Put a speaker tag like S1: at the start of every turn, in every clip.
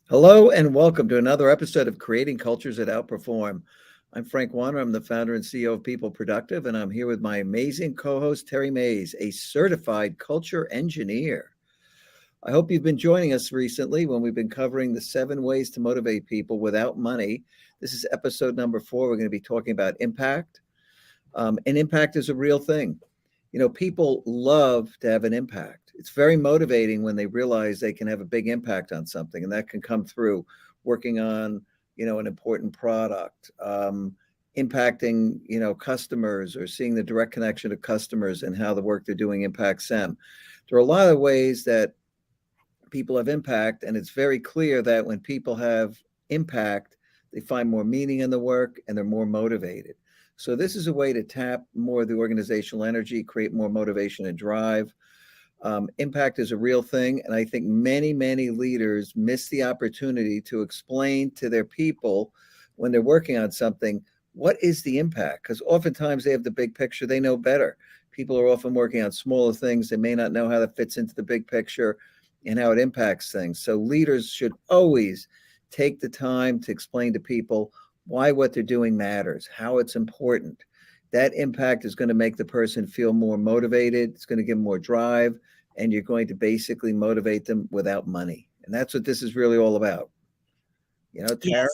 S1: Hello and welcome to another episode of Creating Cultures that Outperform. I'm Frank Warner. I'm the founder and CEO of People Productive, and I'm here with my amazing co-host Terri Mays, a certified culture engineer. I hope you've been joining us recently when we've been covering the 7 ways to motivate people without money. This is episode number 4. We're going to be talking about impact. And impact is a real thing. People love to have an impact. It's very motivating when they realize they can have a big impact on something, and that can come through working on, an important product, impacting, customers, or seeing the direct connection to customers and how the work they're doing impacts them. There are a lot of ways that people have impact, and it's very clear that when people have impact, they find more meaning in the work and they're more motivated. So this is a way to tap more of the organizational energy, create more motivation and drive. Impact is a real thing, and I think many leaders miss the opportunity to explain to their people when they're working on something, what is the impact? Because oftentimes they have the big picture, they know better. People are often working on smaller things, they may not know how that fits into the big picture and how it impacts things. So leaders should always take the time to explain to people why what they're doing matters, how it's important. That impact is going to make the person feel more motivated. It's going to give them more drive, and you're going to basically motivate them without money. And that's what this is really all about. Tara?
S2: Yes,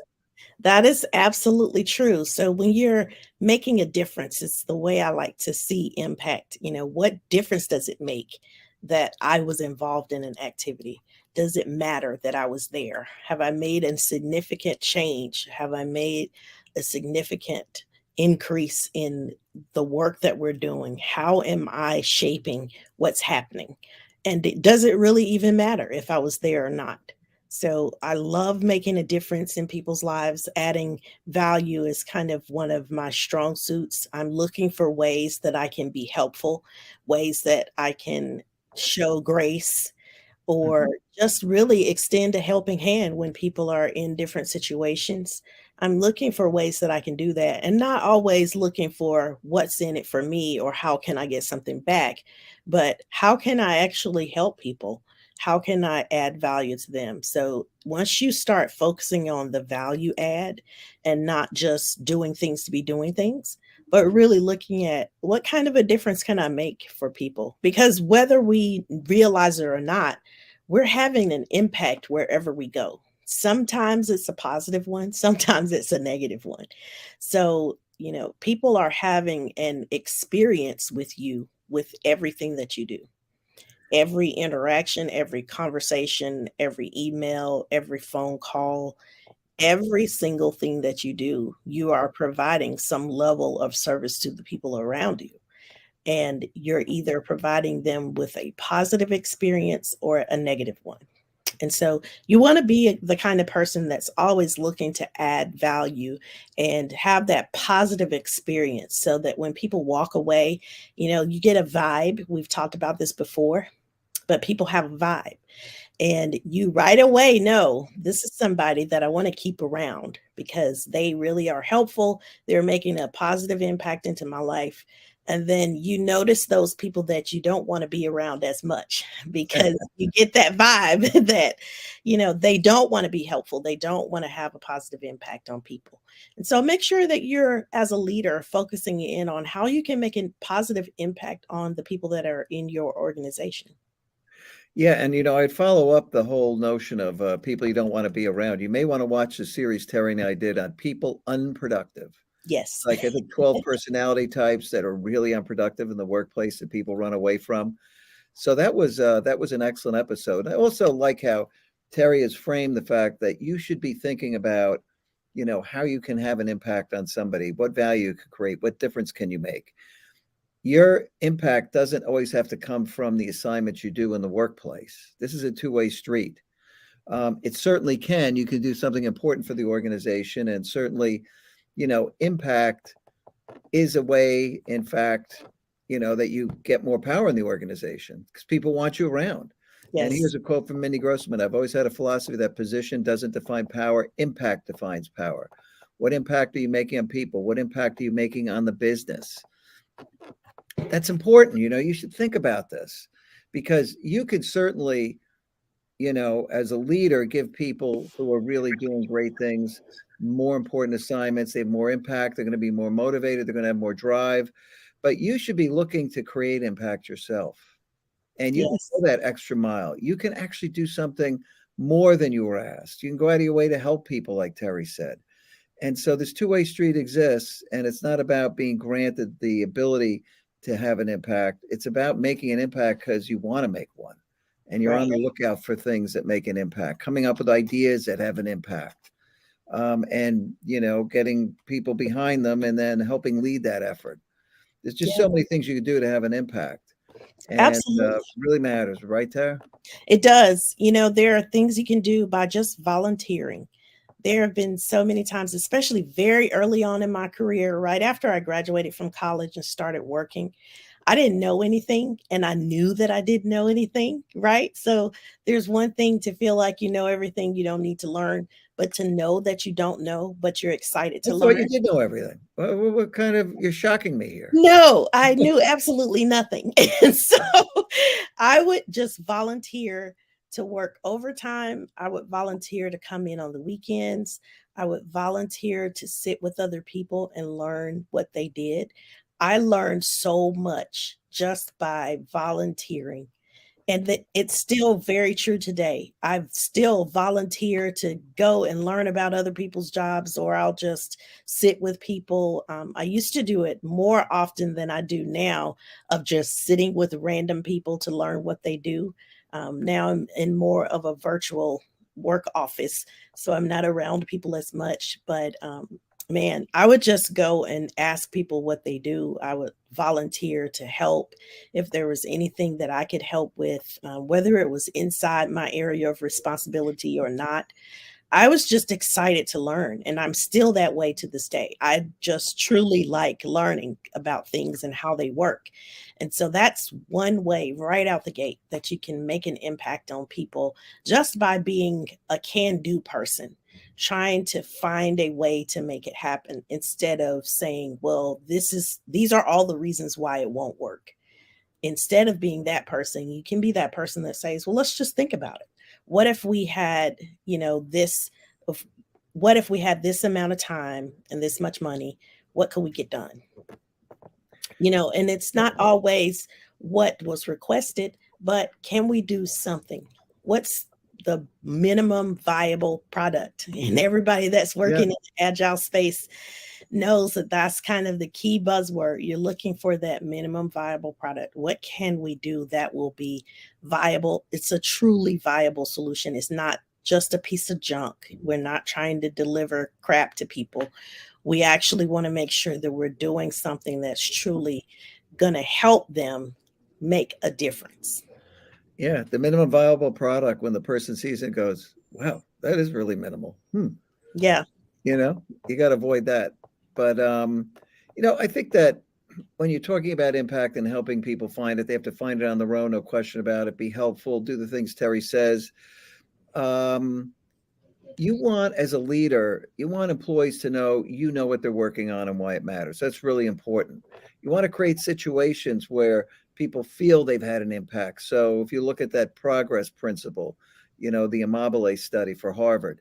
S2: that is absolutely true. So when you're making a difference, it's the way I like to see impact. What difference does it make that I was involved in an activity? Does it matter that I was there? Have I made a significant change? Have I made a significant increase in the work that we're doing? How am I shaping what's happening? And does it really even matter if I was there or not? So I love making a difference in people's lives. Adding value is kind of one of my strong suits. I'm looking for ways that I can be helpful, ways that I can show grace, or
S1: Mhm.
S2: just really extend a helping hand when people are in different situations. I'm looking for ways that I can do that, and not always looking for what's in it for me or how can I get something back, but how can I actually help people? How can I add value to them? So once you start focusing on the value add and not just doing things to be doing things, but really looking at what kind of a difference can I make for people? Because whether we realize it or not, we're having an impact wherever we go. Sometimes it's a positive one, sometimes it's a negative one. So, people are having an experience with you with everything that you do. Every interaction, every conversation, every email, every phone call, every single thing that you do, you are providing some level of service to the people around you. And you're either providing them with a positive experience or a negative one. And so you want to be the kind of person that's always looking to add value and have that positive experience so that when people walk away, you get a vibe. We've talked about this before, but people have a vibe. And you right away know this is somebody that I want to keep around because they really are helpful. They're making a positive impact into my life. And then you notice those people that you don't want to be around as much because you get that vibe that, they don't want to be helpful. They don't want to have a positive impact on people. And so make sure that you're, as a leader, focusing in on how you can make a positive impact on the people that are in your organization.
S1: Yeah, and I'd follow up the whole notion of people you don't want to be around. You may want to watch the series Terry and I did on people unproductive.
S2: Yes.
S1: Like I think 12 personality types that are really unproductive in the workplace that people run away from. So that was an excellent episode. I also like how Terry has framed the fact that you should be thinking about, how you can have an impact on somebody, what value you could create, what difference can you make. Your impact doesn't always have to come from the assignments you do in the workplace. This is a two-way street. It certainly can. You can do something important for the organization, and certainly, impact is a way, in fact, that you get more power in the organization because people want you around. And
S2: Yes.
S1: here's a quote from Minnie Grossman. I've always had a philosophy that position doesn't define power, impact defines power. What impact are you making on people? What impact are you making on the business? That's important. You should think about this because you could certainly as a leader, give people who are really doing great things more important assignments. They have more impact. They're going to be more motivated. They're going to have more drive. But you should be looking to create impact yourself. And you can
S2: Yes.
S1: go that extra mile. You can actually do something more than you were asked. You can go out of your way to help people, like Terry said. And so this two-way street exists, and it's not about being granted the ability to have an impact. It's about making an impact because you want to make one. And you're on
S2: Right.
S1: the lookout for things that make an impact, coming up with ideas that have an impact, and getting people behind them and then helping lead that effort. There's just
S2: Yeah.
S1: so many things you can do to have an impact, and
S2: Absolutely.
S1: really matters, right, Tara?
S2: It does. There are things you can do by just volunteering. There have been so many times, especially very early on in my career, right after I graduated from college and started working. I didn't know anything and I knew that I didn't know anything, right? So there's one thing to feel like you know everything you don't need to learn, but to know that you don't know, but you're excited
S1: I
S2: to
S1: thought you
S2: learn.
S1: did know everything. What kind of, you're shocking me here.
S2: No, I knew absolutely nothing. And so I would just volunteer to work overtime. I would volunteer to come in on the weekends. I would volunteer to sit with other people and learn what they did. I learned so much just by volunteering. And that it's still very true today. I still volunteer to go and learn about other people's jobs, or I'll just sit with people. I used to do it more often than I do now, of just sitting with random people to learn what they do. Now I'm in more of a virtual work office, so I'm not around people as much. But man, I would just go and ask people what they do. I would volunteer to help if there was anything that I could help with, whether it was inside my area of responsibility or not. I was just excited to learn, and I'm still that way to this day. I just truly like learning about things and how they work. And so that's one way right out the gate that you can make an impact on people, just by being a can do person, trying to find a way to make it happen instead of saying, well, these are all the reasons why it won't work. Instead of being that person, you can be that person that says, well, let's just think about it. What if we had, this of what if we had this amount of time and this much money? What could we get done? And it's not always what was requested, but can we do something? What's the minimum viable product? And everybody that's
S1: Yeah.
S2: working in the agile space knows that that's kind of the key buzzword. You're looking for that minimum viable product. What can we do that will be viable? It's a truly viable solution. It's not just a piece of junk. We're not trying to deliver crap to people. We actually want to make sure that we're doing something that's truly going to help them make a difference.
S1: Yeah, the minimum viable product, when the person sees it goes, wow, that is really minimal.
S2: Yeah.
S1: You got to avoid that. But I think that when you're talking about impact and helping people find it, they have to find it on their own, no question about it. Be helpful, do the things Terry says. Um, you want, as a leader, you want employees to know what they're working on and why it matters. That's really important. You want to create situations where people feel they've had an impact. So if you look at that progress principle, the Amabile study for Harvard,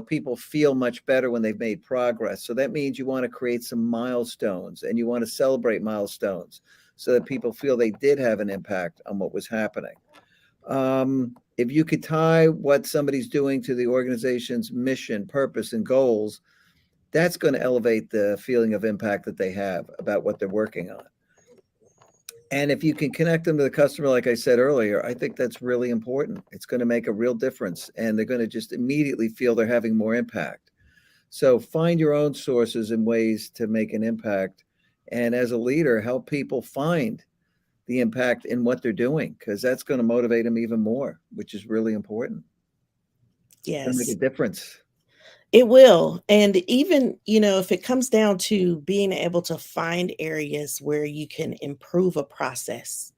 S1: people feel much better when they've made progress. So that means you want to create some milestones and you want to celebrate milestones so that people feel they did have an impact on what was happening. If you could tie what somebody's doing to the organization's mission, purpose, and goals, that's going to elevate the feeling of impact that they have about what they're working on. And if you can connect them to the customer, like I said earlier, I think that's really important. It's going to make a real difference, and they're going to just immediately feel they're having more impact. So find your own sources and ways to make an impact. And as a leader, help people find the impact in what they're doing, because that's going to motivate them even more, which is really important. It's going to make
S2: Yes.
S1: a difference.
S2: It will. And even, if it comes down to being able to find areas where you can improve a process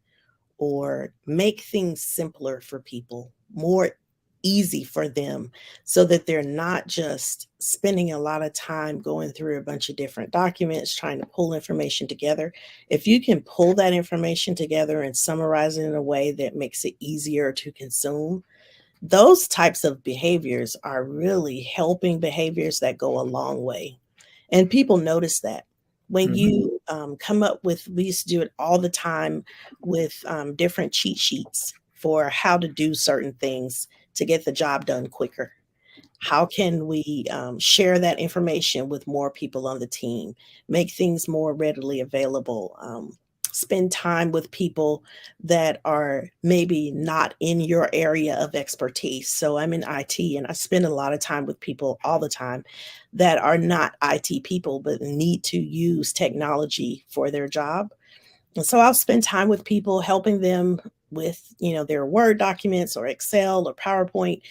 S2: or make things simpler for people, more easy for them, so that they're not just spending a lot of time going through a bunch of different documents trying to pull information together. If you can pull that information together and summarize it in a way that makes it easier to consume, Those types of behaviors are really helping behaviors that go a long way. And people notice that. When
S1: Hmm.
S2: you come up with, we used to do it all the time with different cheat sheets for how to do certain things to get the job done quicker. How can we share that information with more people on the team, make things more readily available, spend time with people that are maybe not in your area of expertise. So I'm in IT and I spend a lot of time with people all the time that are not IT people but need to use technology for their job. And so I'll spend time with people helping them with, their Word documents or Excel or PowerPoint,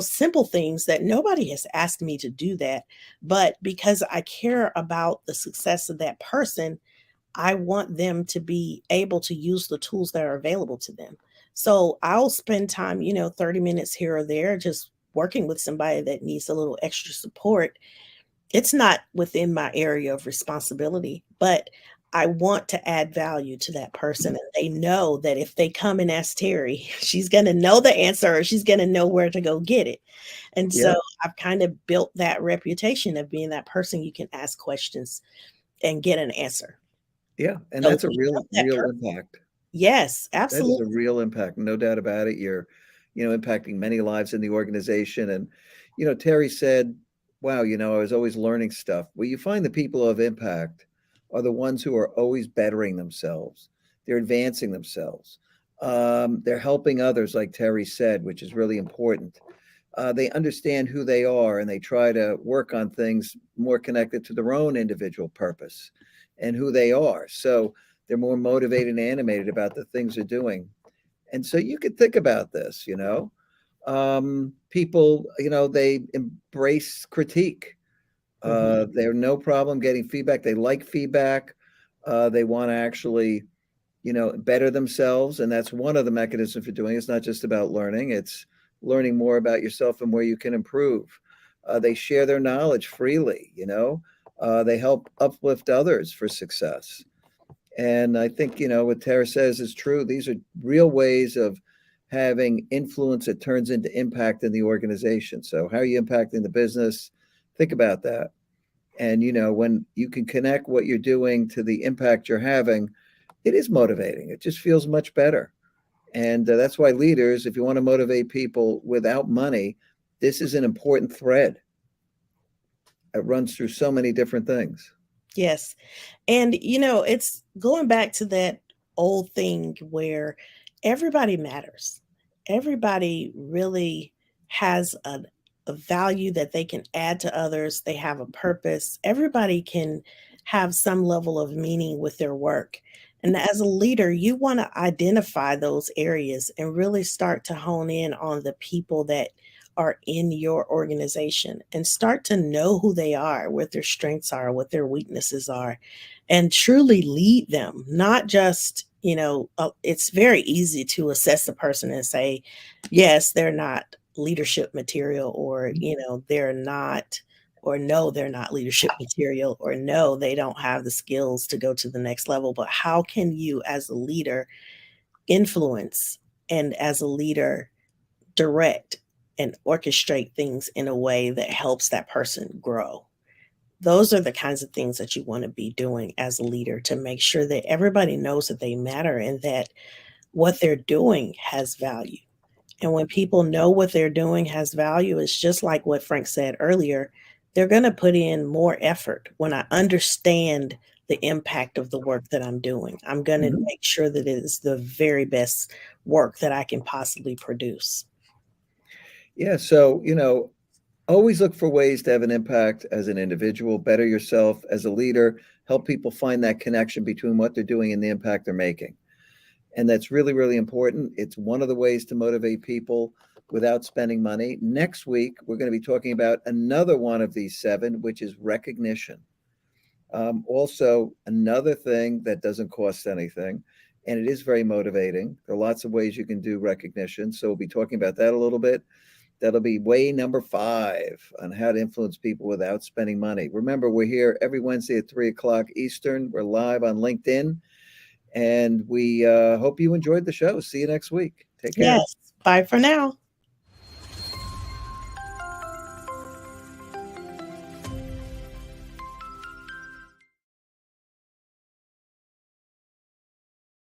S2: simple things that nobody has asked me to do that. But because I care about the success of that person, I want them to be able to use the tools that are available to them. So I'll spend time, 30 minutes here or there just working with somebody that needs a little extra support. It's not within my area of responsibility, but I want to add value to that person. And they know that if they come and ask Terri, she's going to know the answer or she's going to know where to go get it. And so
S1: Yeah,
S2: I've kind of built that reputation of being that person you can ask questions and get an answer.
S1: yeah, and
S2: So
S1: that's a
S2: we know
S1: real,
S2: that
S1: real
S2: person.
S1: impact.
S2: Yes,
S1: That is
S2: absolutely.
S1: a real impact, no doubt about it. You're, impacting many lives in the organization. And, Terry said, wow, I was always learning stuff. Well, you find the people of impact are the ones who are always bettering themselves. They're advancing themselves. They're helping others, like Terry said, which is really important. They understand who they are and they try to work on things more connected to their own individual purpose and who they are. So they're more motivated and animated about the things they're doing. And so you could think about this, people, they embrace critique.
S2: Mhm.
S1: They're no problem getting feedback. They like feedback. They want to actually, better themselves. And that's one of the mechanisms for doing it. It's not just about learning, it's learning more about yourself and where you can improve. They share their knowledge freely, they help uplift others for success. And I think, what Tara says is true. These are real ways of having influence that turns into impact in the organization. So, how are you impacting the business? Think about that. And, when you can connect what you're doing to the impact you're having, it is motivating. It just feels much better. And that's why leaders, if you want to motivate people without money, this is an important thread. It runs through so many different things.
S2: Yes. And, it's going back to that old thing where everybody matters. Everybody really has a value that they can add to others. They have a purpose. Everybody can have some level of meaning with their work. And as a leader, you want to identify those areas and really start to hone in on the people that are in your organization and start to know who they are, what their strengths are, what their weaknesses are, and truly lead them, not just, it's very easy to assess a person and say, yes, they're not leadership material, or, they're not, or no, they're not leadership material, or no, they don't have the skills to go to the next level. But how can you, as a leader, influence and as a leader, direct and orchestrate things in a way that helps that person grow? Those are the kinds of things that you want to be doing as a leader to make sure that everybody knows that they matter and that what they're doing has value. And when people know what they're doing has value, it's just like what Frank said earlier. They're going to put in more effort. When I understand the impact of the work that I'm doing, I'm going to
S1: Mhm.
S2: make sure that it is the very best work that I can possibly produce.
S1: Yeah. So, always look for ways to have an impact as an individual, better yourself as a leader, help people find that connection between what they're doing and the impact they're making. And that's really, really important. It's one of the ways to motivate people without spending money. Next week, we're going to be talking about another one of these seven, which is recognition. Also, another thing that doesn't cost anything, and it is very motivating. There are lots of ways you can do recognition. So we'll be talking about that a little bit. That'll be way number 5 on how to influence people without spending money. Remember, we're here every Wednesday at 3 o'clock Eastern. We're live on LinkedIn, and we hope you enjoyed the show. See you next week. Take care.
S2: Yes. Bye for now.